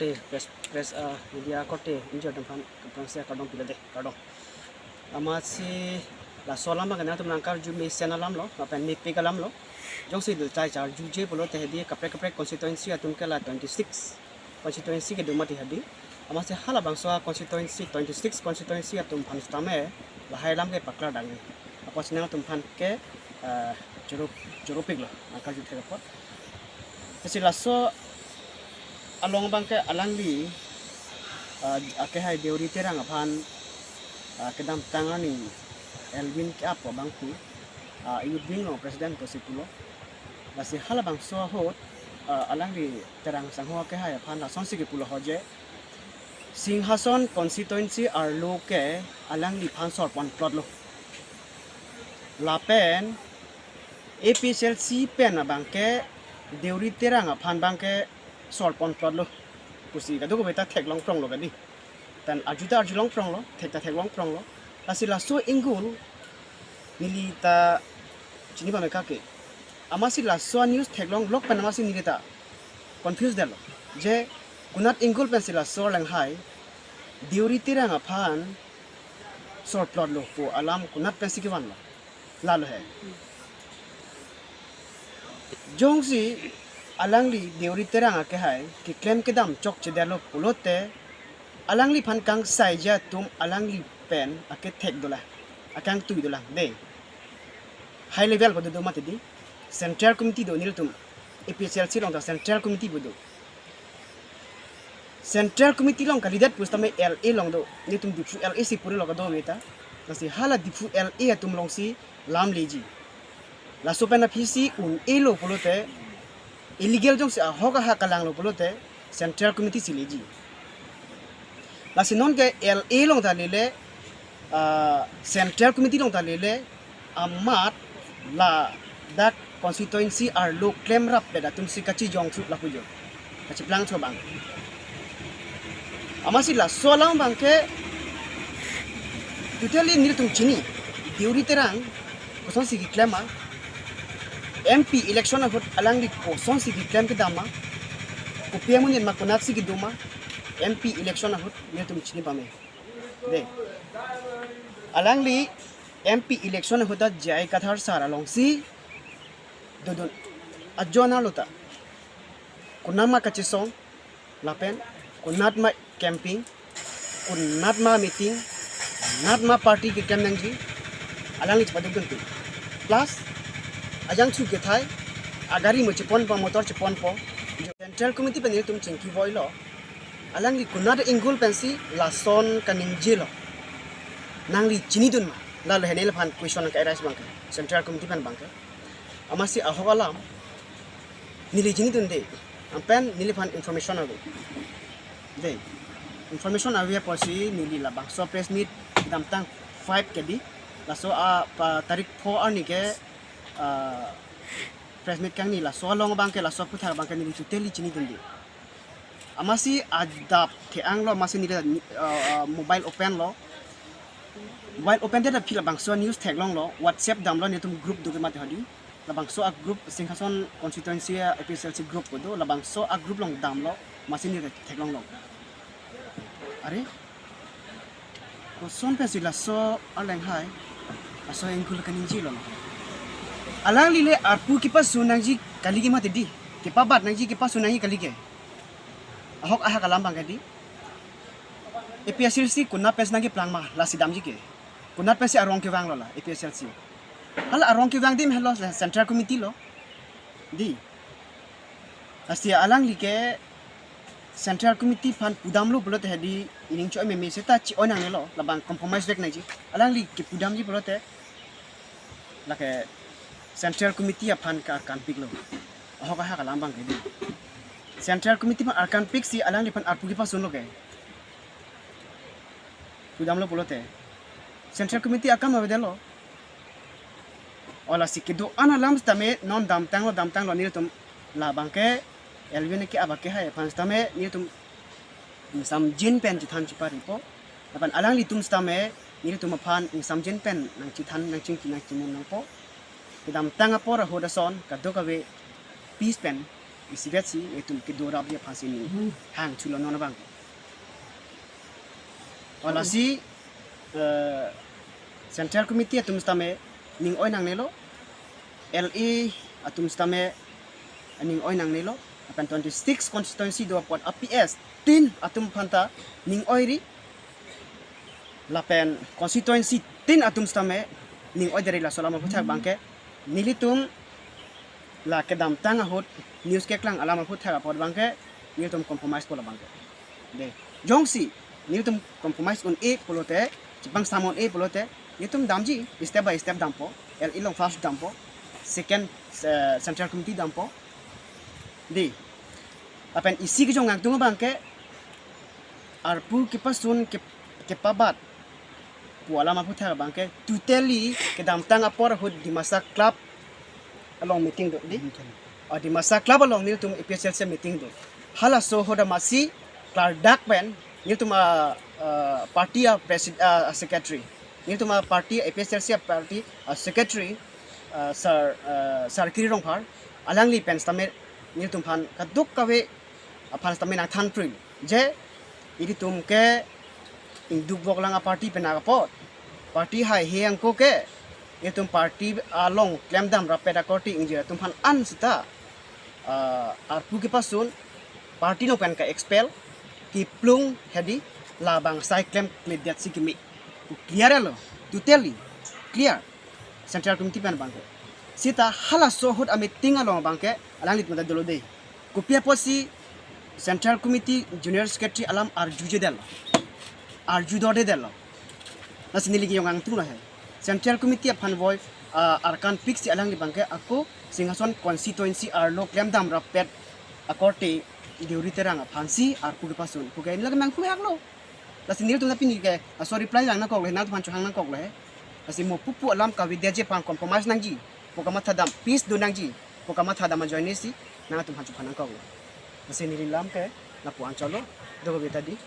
korte press media korte injo tempan prangsia kadong pila deh kadong amasi la solam ba kana tum nangkar ju me senalam lo apa me pegalam lo jong si dul chai char ju je polo te di kapre constituency atum kala 26 constituency ke dumati hadi amasi hala bangsa constituency 26 constituency atum panstame la hailam ke pakla dangi apa senang tum pan ke jerupik lo nangkar ju thekapot kasi laso along bangke alangli ake hai deuri terang apan kedam tangani Elvin ke apa bangku iut bino presiden ko sipulo basi hala bang so hot alangli terang sanghua ke hai apan lason sige pulo hoje Singhason constituency arlo ke alangli pansor pon plot lo lapen APSLC pen bangke deuri terang apan bangke sor pon plot lo kusi kadu ko beta thek long prong lo gadi tan ajuta long prong lo thek long prong lo asila so ingul nilita chini ba meka ke amasi la so news thek long lok pan amasi nilita confuse delo je kunat ingul pensila so lang hai diuri tirang aphan sor plot lo po alam kunat pensi ke wan lo lalo hai jongsi alangli deuri terang ake hai ki claim kedam chok chedalo pulote alangli phan kang saija tum alangli pen ake thek dola akang tu dola de high level bodo mate di central committee do nil tum APSLC long da central committee bodo central committee long kandidat pustame LA long do ni tum dipu LA si puri lo do beta nasi hala dipu LA tum long si lam leji la sopena pc un elo pulote illegal jong se hoga ha kalang lo polote central committee sileji la sinon ke LA long da lele central committee long da lele amat la that constituency are low claim rap da tum si kachi jong thu la pujo kachi plang cho bang amasi la solang bang ke totally nil tum chini diuri terang koson si claim MP election hot alang di koson sigi claim ke dama ko piamun yen makunat sigi duma MP election hot ne tum chini pame de alang li MP election hota jai kathar sara longsi dodon ajona lota kunama kachisong lapen kunat ma camping kunat ma meeting nat ma party ke claim nangji alang li padugun plus ajang chu ke thai agari mo chipon pa motor chipon po central committee panil tum chingki boilo alangi kunad ingul pensi la son kaninji lo nangli chini dun ma la le henel phan question ka rais bangke central committee pan bangke amasi ahogalam nili chini dun de ampen nili phan information ago de information avia posi nili la bang so press meet dam tang 5 kedi la so pa tarik 4 ani ke press meet kang ni la so long bangke la so puthar bangke ni chu teli chini dundi amasi adap ke anglo masi ni mobile open lo mobile open da phila bang so news tag long lo whatsapp dam lo ni tum group du ma hadi la bang so a group Singhason constituency APSLC group ko do la bang so a group long dam lo masi ni tag long lo are ko son pe sila so aleng hai aso engkul kaninji lo alang lile arpu kipa sunangji kali ki mate di kipa bat nangji kipa sunangi kali ke ahok aha kalam bang kadi APSLC kunna pes nangi plan ma la sidam ji ke kunna pes arong ke wang lo la APSLC hala arong ke wang dim hello central committee lo di asia alang like central committee pan pudam lo bolot hedi ining cho me seta chi onang lo la bang compromise dek nangji alang li ki pudam ji bolot la ke central committee aphan ka arkan pik lo ahoga ha kalam bang kedi central committee ma arkan pik si alang lipan arpugi pa sunlo ke pudam lo polote central committee akam abedelo ola sikido ana lams tame non dam tang lo ni tum la bangke elvin ke abake ha pan tame ni tum sam jin pen chi than chi pari po lapan alang li tum tame ni tum phan sam jin pen nang chi than nang ching ki nang chi mun nang po kedam tanga pora hodason kadokawe peace pen isigat si itu kedua dia pasi ni hang chulo nona bang wala si Central Committee atum stame ning oi nang nelo LE atum stame ning oi nang nelo apan 26 constituency do pot APS tin atum phanta ning oi ri lapen constituency tin atum stame ning oi dari la solama puthak bangke nilitum la kedam tanga hot news ke klang alama puthak pot bangke nilitum compromise pola bangke de jongsi nilitum compromise on e polote jepang samon e polote nilitum damji step by step dampo LE long first dampo second Central Committee dampo di apan isi ke jong tung bangke arpu ke pasun ke pabat puala ma puthak bangke tuteli ke dam tang apor hud di masa club along meeting do di di masa club along nil tum EPSLC meeting do hala so hoda masi klar dak pen nil tum party secretary nil tum party EPSLC party secretary sir kiri rong phar alang li pen stamer nil tum phan kaduk kawe phan stamer nang than pri je idi tum ke induk bok langa party penagapot party hai hiang ko ke itum party along klemdam rapeda korti injira tum phan an sita arpu ke pasun party no pen ka expel ki plung hedi labang sai klem klidiat sikimi clear lo totally clear Central Committee pen bangke sita hala sohut amit tingalong bangke alang lit mata dolo dei kopia posi Central Committee Junior Secretary alam arjuje del arjudode del nas niligi yang tu lah Central Committee aphan boy arkan fix alang li bangke aku singason constituency arlo klemdam rapet akorte diuri terang phansi arpu ke pasun pugai lag mang pu haklo nas nil tu tapi ni ke sorry reply lang na kok le na tu pan chuhang na kok le asi mo pupu alam ka vidya je pan compromise nangji pokamat hadam peace do nangji pokamat hadam join si na tu pan chuhang na kok le asi nilam ke na puan chalo dogo beta di